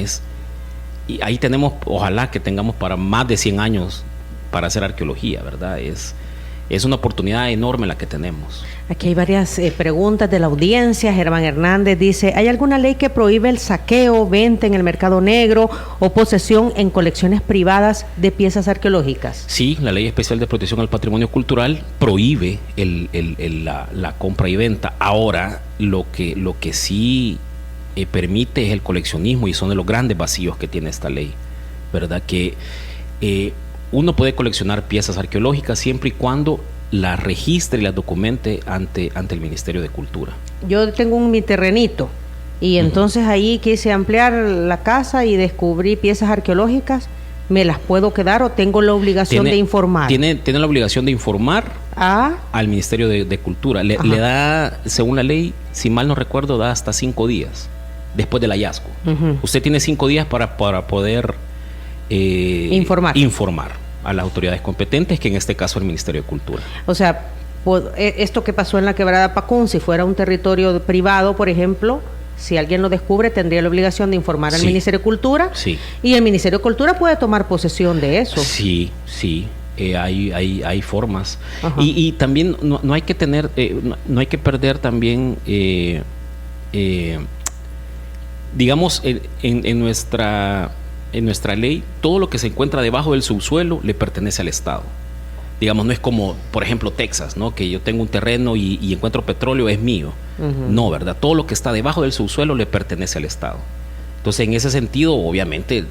Y ahí tenemos, ojalá que tengamos para más de 100 años para hacer arqueología, ¿verdad? Es una oportunidad enorme la que tenemos. Aquí hay varias preguntas de la audiencia. Germán Hernández dice: ¿hay alguna ley que prohíbe el saqueo, venta en el mercado negro o posesión en colecciones privadas de piezas arqueológicas? Sí, la Ley Especial de Protección al Patrimonio Cultural prohíbe la compra y venta. Ahora, lo que sí permite es el coleccionismo, y son de los grandes vacíos que tiene esta ley, ¿verdad? Que uno puede coleccionar piezas arqueológicas siempre y cuando las registre y las documente ante el Ministerio de Cultura. Yo tengo mi terrenito y entonces ahí quise ampliar la casa y descubrí piezas arqueológicas. ¿Me las puedo quedar o tengo la obligación de informar? Tiene la obligación de informar al Ministerio de Cultura. Le da, según la ley, si mal no recuerdo, da hasta 5 días después del hallazgo. Usted tiene 5 días para poder informar a las autoridades competentes, que en este caso es el Ministerio de Cultura. O sea, esto que pasó en la Quebrada Pacún, si fuera un territorio privado, por ejemplo, si alguien lo descubre, tendría la obligación de informar al Ministerio de Cultura. Sí. Y el Ministerio de Cultura puede tomar posesión de eso. Sí. Hay formas. Y también no hay que tener, no hay que perder también, digamos, en nuestra ley, todo lo que se encuentra debajo del subsuelo le pertenece al Estado. Digamos, no es como, por ejemplo, Texas, ¿no? Que yo tengo un terreno y encuentro petróleo, es mío. No, ¿verdad? Todo lo que está debajo del subsuelo le pertenece al Estado. Entonces, en ese sentido, obviamente,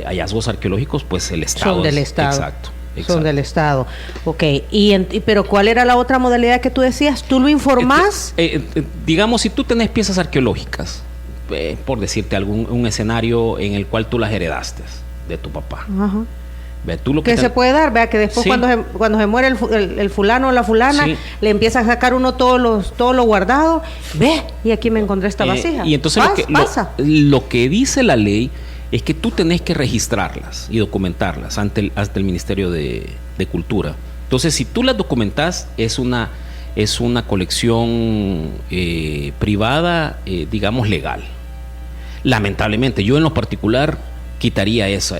hallazgos arqueológicos, pues el Estado. Son del Estado. Exacto. Son del Estado. Ok. Pero ¿cuál era la otra modalidad que tú decías? ¿Tú lo informás? Digamos, si tú tenés piezas arqueológicas, por decirte un escenario en el cual tú las heredaste de tu papá. Ve, tú lo que se puede dar, vea que después cuando se muere el fulano o la fulana, le empieza a sacar uno todo lo guardado, ve, y aquí me encontré esta vasija. Y entonces lo que dice la ley es que tú tenés que registrarlas y documentarlas ante el Ministerio de Cultura. Entonces, si tú las documentás, es una colección privada, digamos, legal. Lamentablemente, yo en lo particular quitaría esa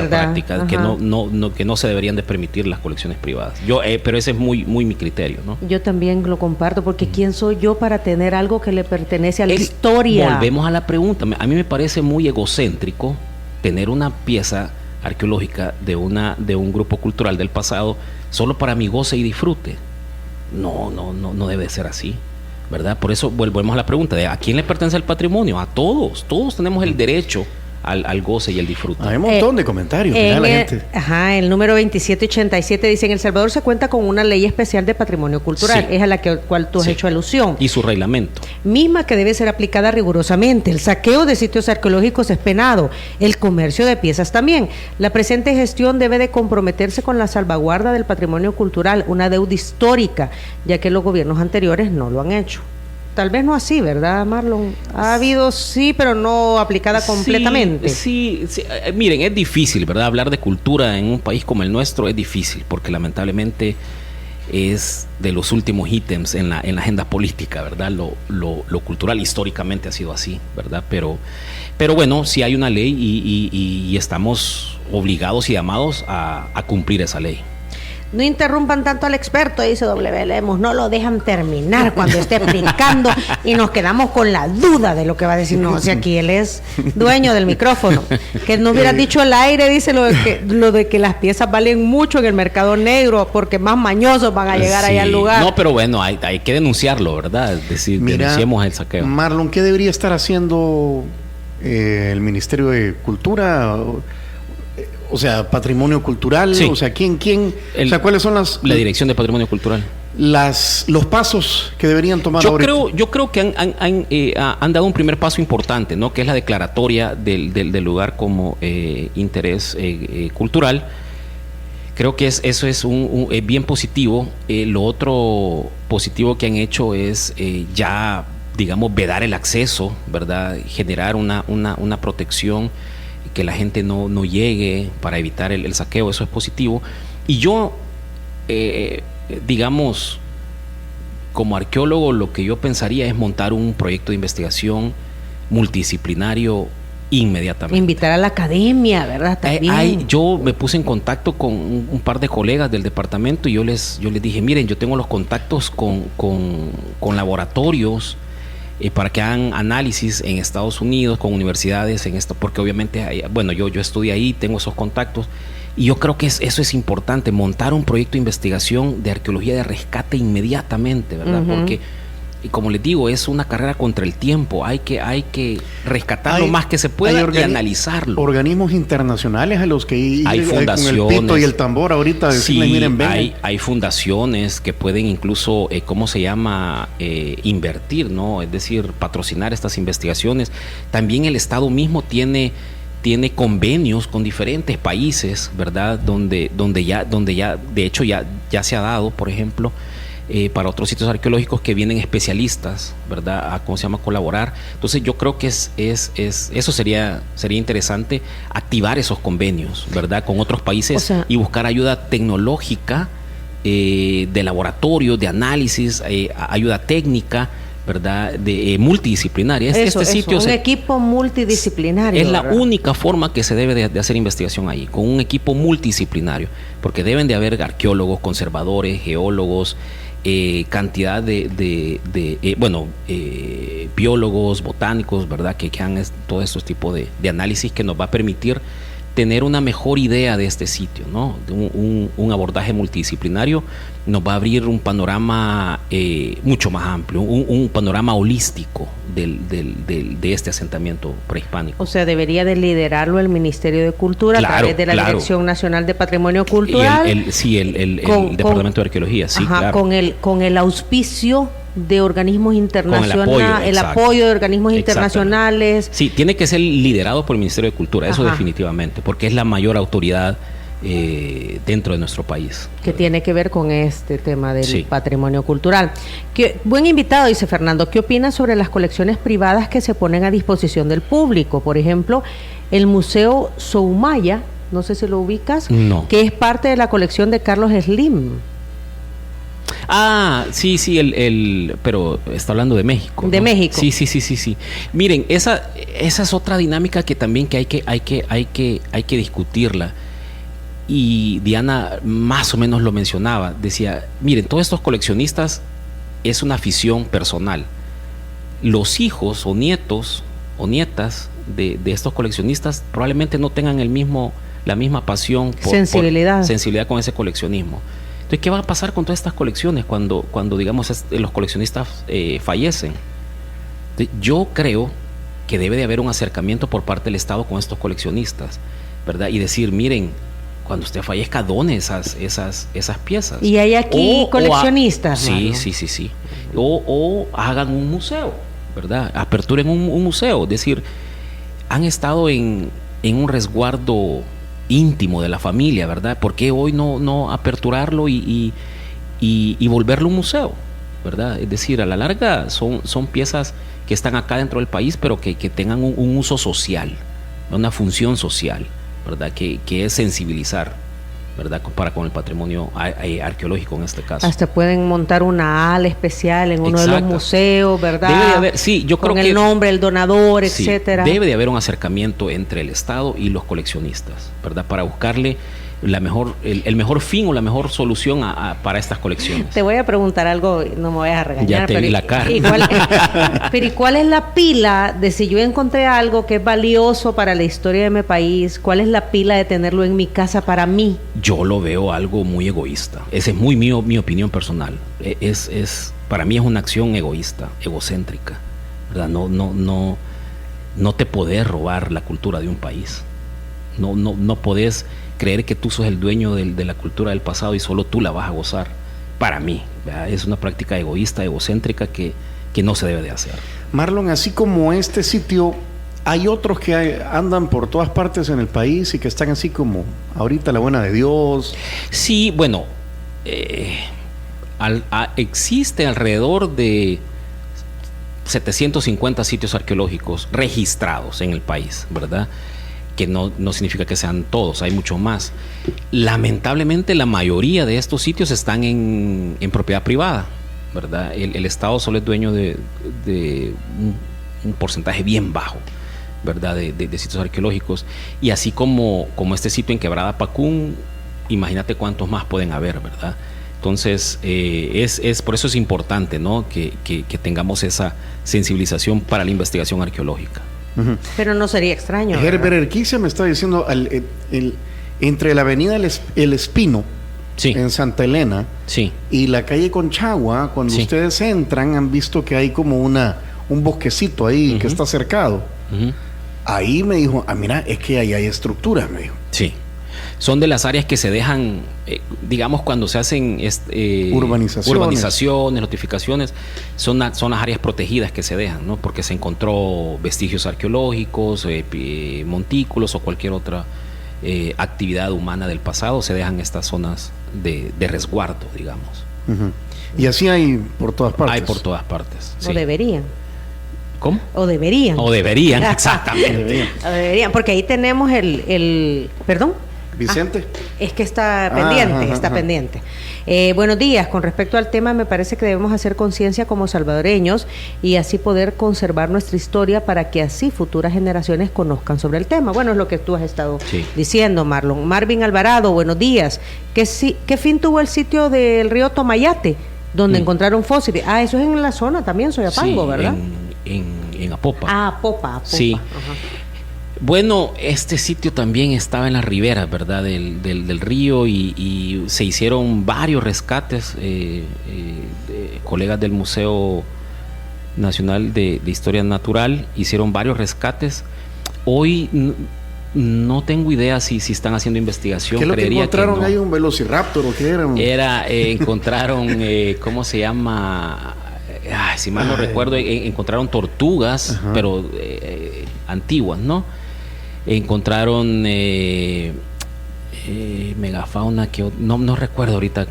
práctica, que no se deberían de permitir las colecciones privadas. Pero ese es muy mi criterio, ¿no? Yo también lo comparto, porque ¿quién soy yo para tener algo que le pertenece a la historia? Volvemos a la pregunta. A mí me parece muy egocéntrico tener una pieza arqueológica de un grupo cultural del pasado solo para mi goce y disfrute. No debe ser así, ¿verdad? Por eso volvemos a la pregunta de ¿a quién le pertenece el patrimonio? A todos tenemos el derecho al goce y el disfrute. Hay un montón de comentarios. El número 2787 dice: en El Salvador se cuenta con una ley especial de patrimonio cultural, es a la cual tú has hecho alusión. Y su reglamento. Misma que debe ser aplicada rigurosamente. El saqueo de sitios arqueológicos es penado, el comercio de piezas también. La presente gestión debe de comprometerse con la salvaguarda del patrimonio cultural, una deuda histórica, ya que los gobiernos anteriores no lo han hecho. Tal vez no así, ¿verdad, Marlon? Ha habido, pero no aplicada completamente. Sí. Miren, es difícil, ¿verdad? Hablar de cultura en un país como el nuestro es difícil, porque lamentablemente es de los últimos ítems en la agenda política, ¿verdad? Lo cultural históricamente ha sido así, ¿verdad? Pero bueno, sí hay una ley y estamos obligados y llamados a cumplir esa ley. No interrumpan tanto al experto, dice W. Lemos, no lo dejan terminar cuando esté explicando y nos quedamos con la duda de lo que va a decir. No, si aquí él es dueño del micrófono. Que no hubieras dicho al aire, dice lo de que las piezas valen mucho en el mercado negro porque más mañosos van a llegar allá al lugar. No, pero bueno, hay que denunciarlo, ¿verdad? Es decir, denunciemos el saqueo. Marlon, ¿qué debería estar haciendo el Ministerio de Cultura? O sea, patrimonio cultural, sí. O sea, ¿cuáles son la Dirección de Patrimonio Cultural? Los pasos que deberían tomar ahorita. Yo creo que han dado un primer paso importante, ¿no? Que es la declaratoria del lugar como interés cultural. Creo que eso es bien positivo. Lo otro positivo que han hecho es ya, digamos, vedar el acceso, ¿verdad? Generar una protección, que la gente no llegue para evitar el saqueo. Eso es positivo. Y yo, digamos, como arqueólogo, lo que yo pensaría es montar un proyecto de investigación multidisciplinario inmediatamente. Invitar a la academia, ¿verdad? También. Yo me puse en contacto con un par de colegas del departamento y yo les dije, miren, yo tengo los contactos con laboratorios para que hagan análisis en Estados Unidos, con universidades en esto, porque obviamente, yo estudié ahí, tengo esos contactos, y yo creo que eso es importante, montar un proyecto de investigación de arqueología de rescate inmediatamente, ¿verdad? Uh-huh. Porque, y como les digo, es una carrera contra el tiempo, hay que rescatar lo más que se pueda y analizarlo. Organismos internacionales a los que hay fundaciones, con el pito y el tambor ahorita decirle, sí, miren, ven. Hay fundaciones que pueden incluso, invertir, ¿no? Es decir, patrocinar estas investigaciones. También el Estado mismo tiene convenios con diferentes países, ¿verdad? Donde ya de hecho ya se ha dado, por ejemplo, para otros sitios arqueológicos que vienen especialistas, ¿verdad? A colaborar. Entonces yo creo que eso sería interesante, activar esos convenios, ¿verdad? Con otros países, y buscar ayuda tecnológica, de laboratorio, de análisis, ayuda técnica, ¿verdad? De multidisciplinaria. Un equipo multidisciplinario. Es la única forma que se debe de hacer investigación ahí, con un equipo multidisciplinario, porque deben de haber arqueólogos, conservadores, geólogos, cantidad de biólogos, botánicos, ¿verdad? Que hagan todos estos tipos de análisis que nos va a permitir tener una mejor idea de este sitio, ¿no? Un abordaje multidisciplinario nos va a abrir un panorama mucho más amplio, un panorama holístico de este asentamiento prehispánico. O sea, debería de liderarlo el Ministerio de Cultura, a través de la Dirección Nacional de Patrimonio Cultural. El Departamento de Arqueología, sí, claro. Con el auspicio de organismos internacionales, el apoyo de organismos internacionales. Sí, tiene que ser liderado por el Ministerio de Cultura, eso definitivamente, porque es la mayor autoridad dentro de nuestro país. Que tiene que ver con este tema del patrimonio cultural. Buen invitado, dice Fernando. ¿Qué opinas sobre las colecciones privadas que se ponen a disposición del público? Por ejemplo, el Museo Soumaya, no sé si lo ubicas, que es parte de la colección de Carlos Slim. Sí, pero está hablando de México. De México. Sí. Miren, esa es otra dinámica que también hay que discutirla. Y Diana más o menos lo mencionaba. Decía, miren, todos estos coleccionistas es una afición personal. Los hijos o nietos o nietas de estos coleccionistas probablemente no tengan la misma pasión sensibilidad con ese coleccionismo. Entonces, ¿qué va a pasar con todas estas colecciones cuando digamos, los coleccionistas fallecen? Entonces, yo creo que debe de haber un acercamiento por parte del Estado con estos coleccionistas, ¿verdad? Y decir, miren, cuando usted fallezca, done esas piezas. Y hay aquí coleccionistas. Sí. O hagan un museo, ¿verdad? Aperturen un museo. Es decir, han estado en un resguardo íntimo de la familia, ¿verdad? ¿Por qué hoy no aperturarlo y volverlo un museo, ¿verdad? Es decir, a la larga son piezas que están acá dentro del país, pero que tengan un uso social, una función social, ¿verdad? Que es sensibilizar, ¿verdad? Con el patrimonio arqueológico en este caso. Hasta pueden montar una ala especial en uno de los museos, ¿verdad? Debe de haber, yo creo con que el nombre, el donador, etcétera. Debe de haber un acercamiento entre el Estado y los coleccionistas, ¿verdad? Para buscarle el mejor fin o la mejor solución para estas colecciones. Te voy a preguntar algo, no me vayas a regañar. Ya te vi la cara. ¿Y cuál es la pila de si yo encontré algo que es valioso para la historia de mi país? ¿Cuál es la pila de tenerlo en mi casa para mí? Yo lo veo algo muy egoísta. Esa es mi opinión personal. Para mí es una acción egoísta, egocéntrica, ¿verdad? No te podés robar la cultura de un país. No podés creer que tú sos el dueño de la cultura del pasado y solo tú la vas a gozar. Para mí, ¿verdad? Es una práctica egoísta, egocéntrica que no se debe de hacer. Marlon, así como este sitio, hay otros que andan por todas partes en el país y que están así como ahorita la buena de Dios. Sí, bueno, existe alrededor de 750 sitios arqueológicos registrados en el país, ¿verdad? Que no significa que sean todos, hay muchos más. Lamentablemente la mayoría de estos sitios están en propiedad privada, ¿verdad? El Estado solo es dueño de un porcentaje bien bajo, ¿verdad? De sitios arqueológicos. Y así como este sitio en Quebrada Pacún, imagínate cuántos más pueden haber, ¿verdad? Entonces, por eso es importante, ¿no? que tengamos esa sensibilización para la investigación arqueológica. Uh-huh. Pero no sería extraño. Herbert Erquicia me está diciendo entre la avenida El Espino, sí, en Santa Elena, sí, y la calle Conchagua, cuando sí, ustedes entran, han visto que hay como un bosquecito ahí, uh-huh, que está cercado. Uh-huh. Ahí me dijo, mira, es que ahí hay estructuras, me dijo. Sí. Son de las áreas que se dejan, digamos, cuando se hacen urbanizaciones, notificaciones, son las áreas protegidas que se dejan, ¿no? Porque se encontró vestigios arqueológicos, montículos o cualquier otra actividad humana del pasado, se dejan estas zonas de resguardo, digamos. Uh-huh. Y así hay por todas partes. Hay por todas partes. O deberían. ¿Cómo? O deberían. O deberían, exactamente. O deberían, porque ahí tenemos ¿Perdón? Vicente. Es que está pendiente, pendiente. Buenos días. Con respecto al tema, me parece que debemos hacer conciencia como salvadoreños y así poder conservar nuestra historia para que así futuras generaciones conozcan sobre el tema. Bueno, es lo que tú has estado diciendo, Marlon. Marvin Alvarado, buenos días. ¿Qué fin tuvo el sitio del río Tomayate, donde encontraron fósiles? Eso es en la zona también, Soyapango, sí, ¿verdad? En Apopa. Apopa. Sí. Ajá. Bueno, este sitio también estaba en la ribera, ¿verdad? Del río y se hicieron varios rescates. Colegas del Museo Nacional de Historia Natural hicieron varios rescates. Hoy no tengo idea si están haciendo investigación. ¿Qué es lo que encontraron? Que no. ¿Hay un velociraptor o qué era? Encontraron, ¿cómo se llama? Si mal no recuerdo, encontraron tortugas, ajá, pero antiguas, ¿no? Encontraron megafauna, que no recuerdo ahorita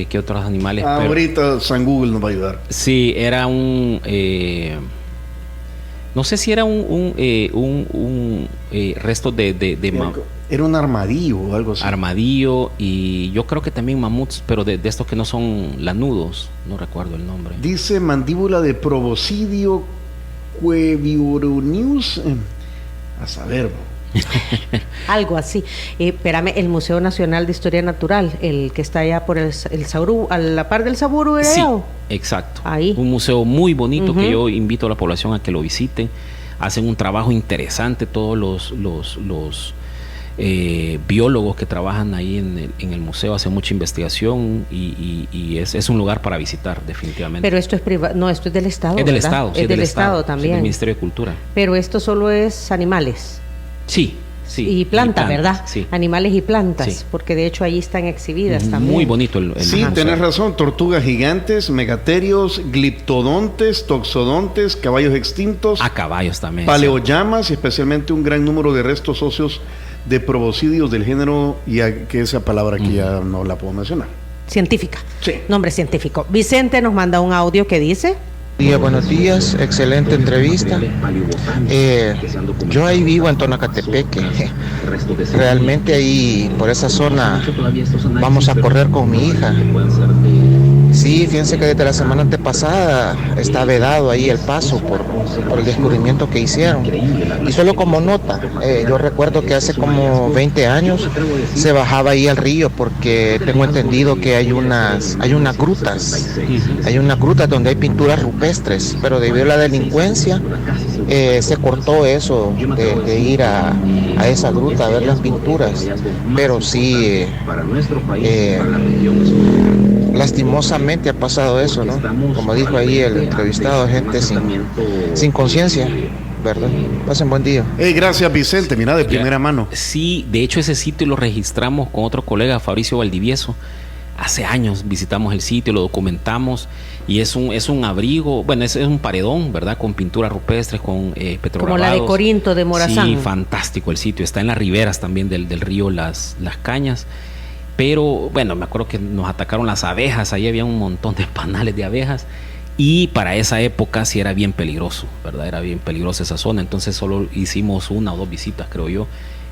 qué otros animales. Ahorita San Google nos va a ayudar. Sí, era no sé si era un resto era un armadillo o algo así. Armadillo, y yo creo que también mamuts, pero de estos que no son lanudos, no recuerdo el nombre. Dice mandíbula de proboscidio Cuevioronius. A saber, algo así. Espérame, el Museo Nacional de Historia Natural, el que está allá por el Saurú, a la par del Saburu. Sí, exacto. Ahí. Un museo muy bonito, uh-huh, que yo invito a la población a que lo visiten. Hacen un trabajo interesante todos los biólogos que trabajan ahí en el museo, hacen mucha investigación y es un lugar para visitar, definitivamente. Pero esto es privado, no, esto es del Estado. Es del ¿verdad? Estado, sí, es del Estado también. Es del Ministerio de Cultura. Pero esto solo es animales. Sí. Y plantas, ¿verdad? Sí. Animales y plantas, sí, porque de hecho ahí están exhibidas también. Muy bonito el sí, museo. Tenés razón, tortugas gigantes, megaterios, gliptodontes, toxodontes, caballos extintos. Caballos también. Paleollamas, y especialmente un gran número de restos óseos de proboscidios del género, ya que esa palabra aquí ya no la puedo mencionar. Científica. Sí. Nombre científico. Vicente nos manda un audio que dice: Buenos días, excelente entrevista. Yo ahí vivo en Tonacatepeque. Realmente ahí, por esa zona, vamos a correr con mi hija. Sí, fíjense que desde la semana antepasada está vedado ahí el paso por el descubrimiento que hicieron. Y solo como nota, yo recuerdo que hace como 20 años se bajaba ahí al río porque tengo entendido que hay unas grutas. Hay unas grutas donde hay pinturas rupestres, pero debido a la delincuencia se cortó eso de ir a esa gruta a ver las pinturas. Pero sí, lastimosamente ha pasado eso, ¿no? Como dijo ahí el entrevistado, gente sin conciencia, ¿verdad? Pasen buen día. Gracias, Vicente, mira, de primera mano. Sí, de hecho ese sitio lo registramos con otro colega, Fabricio Valdivieso. Hace años visitamos el sitio, lo documentamos y es un abrigo, bueno, es un paredón, ¿verdad? Con pinturas rupestres, con petrograbados. Como la de Corinto de Morazán. Sí, fantástico el sitio. Está en las riberas también del río Las Cañas. Pero, bueno, me acuerdo que nos atacaron las abejas. Ahí había un montón de panales de abejas. Y para esa época sí era bien peligroso, ¿verdad? Era bien peligrosa esa zona. Entonces solo hicimos 1 o 2 visitas, creo yo.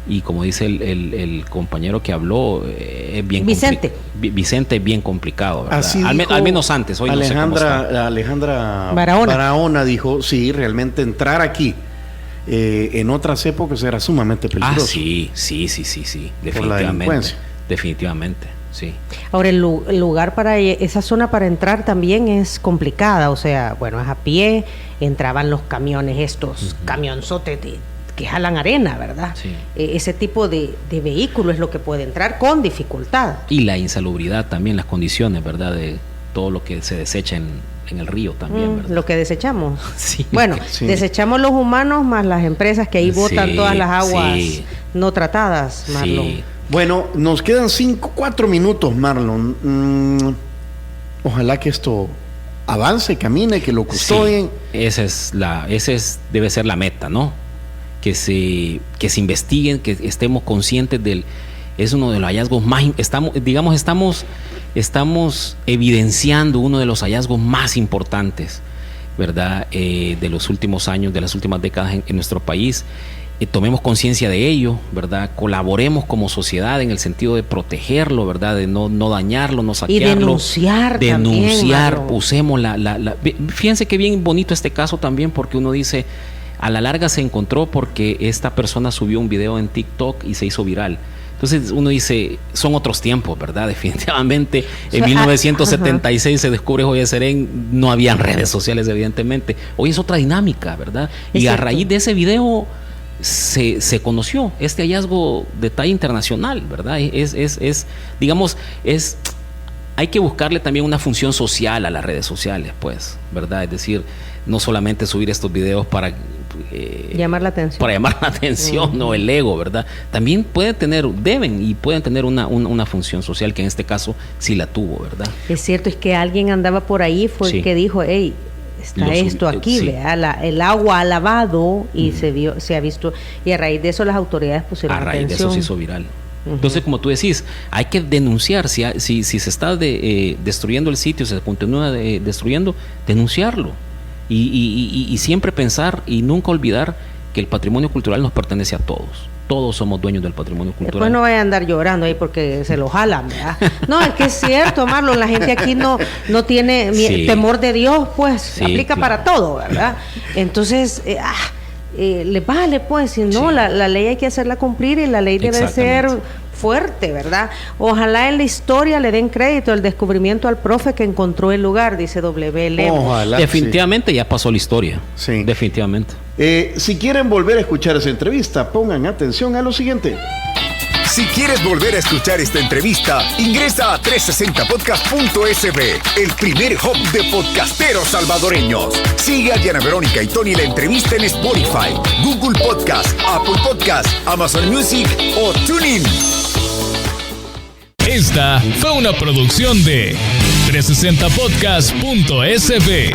Y como dice el compañero que habló, es bien Vicente. Vicente es bien complicado, ¿verdad? Así al menos antes, hoy Alejandra, no sé cómo está. Alejandra Barahona. Barahona dijo, sí, realmente entrar aquí en otras épocas era sumamente peligroso. Ah, sí, definitivamente. Por la delincuencia. Definitivamente, sí. Ahora, el lugar para esa zona para entrar también es complicada, o sea, bueno, es a pie, entraban los camiones estos, camionzotes que jalan arena, ¿verdad? Sí. Ese tipo de vehículo es lo que puede entrar con dificultad. Y la insalubridad también, las condiciones, ¿verdad? De todo lo que se desecha en el río también, ¿verdad? Lo que desechamos. Sí. Bueno, Sí. Desechamos los humanos más las empresas que ahí botan Sí, todas las aguas sí. no tratadas, Marlon. Sí. Bueno, nos quedan 4 minutos, Marlon. Ojalá que esto avance, camine, que lo custodien. Sí, debe ser la meta, ¿no? Que se investiguen, que estemos conscientes es uno de los hallazgos más, estamos evidenciando uno de los hallazgos más importantes, ¿verdad? De los últimos años, de las últimas décadas en nuestro país. Tomemos conciencia de ello, ¿verdad? Colaboremos como sociedad en el sentido de protegerlo, ¿verdad? De no dañarlo, no saquearlo. Y denunciar también, usemos fíjense qué bien bonito este caso también, porque uno dice, a la larga se encontró porque esta persona subió un video en TikTok y se hizo viral. Entonces uno dice, son otros tiempos, ¿verdad? Definitivamente, en 1976 se descubre Joya de Serén, no habían redes sociales, evidentemente. Hoy es otra dinámica, ¿verdad? Y a raíz de ese video se conoció este hallazgo de talla internacional, ¿verdad? Hay que buscarle también una función social a las redes sociales, pues, ¿verdad? Es decir, no solamente subir estos videos para llamar la atención. Para llamar la atención, o el ego, ¿verdad? También pueden tener una función social, que en este caso sí la tuvo, ¿verdad? Es cierto, es que alguien andaba por ahí, fue el que dijo, hey, está esto aquí, sí. vea, el agua ha lavado y se ha visto, y a raíz de eso las autoridades pusieron atención. A raíz de eso se hizo viral. Entonces, como tú decís, hay que denunciar. Si se está destruyendo el sitio, se continúa destruyendo, denunciarlo. Y siempre pensar y nunca olvidar que el patrimonio cultural nos pertenece a todos. Todos somos dueños del patrimonio cultural. Después no vayan a andar llorando ahí porque se lo jalan, ¿verdad? No, es que es cierto, Marlon, la gente aquí no tiene temor de Dios, pues, sí, aplica para todo, ¿verdad? Entonces, le vale, pues, si no, la ley hay que hacerla cumplir y la ley debe ser fuerte, ¿verdad? Ojalá en la historia le den crédito el descubrimiento al profe que encontró el lugar, dice W. Lemos. Ojalá. Definitivamente ya pasó la historia. Sí. Definitivamente. Si quieren volver a escuchar esa entrevista, pongan atención a lo siguiente. Si quieres volver a escuchar esta entrevista, ingresa a 360podcast.sb, el primer hub de podcasteros salvadoreños. Sigue a Diana Verónica y Tony la entrevista en Spotify, Google Podcast, Apple Podcast, Amazon Music o TuneIn. Esta fue una producción de 360podcast.sb.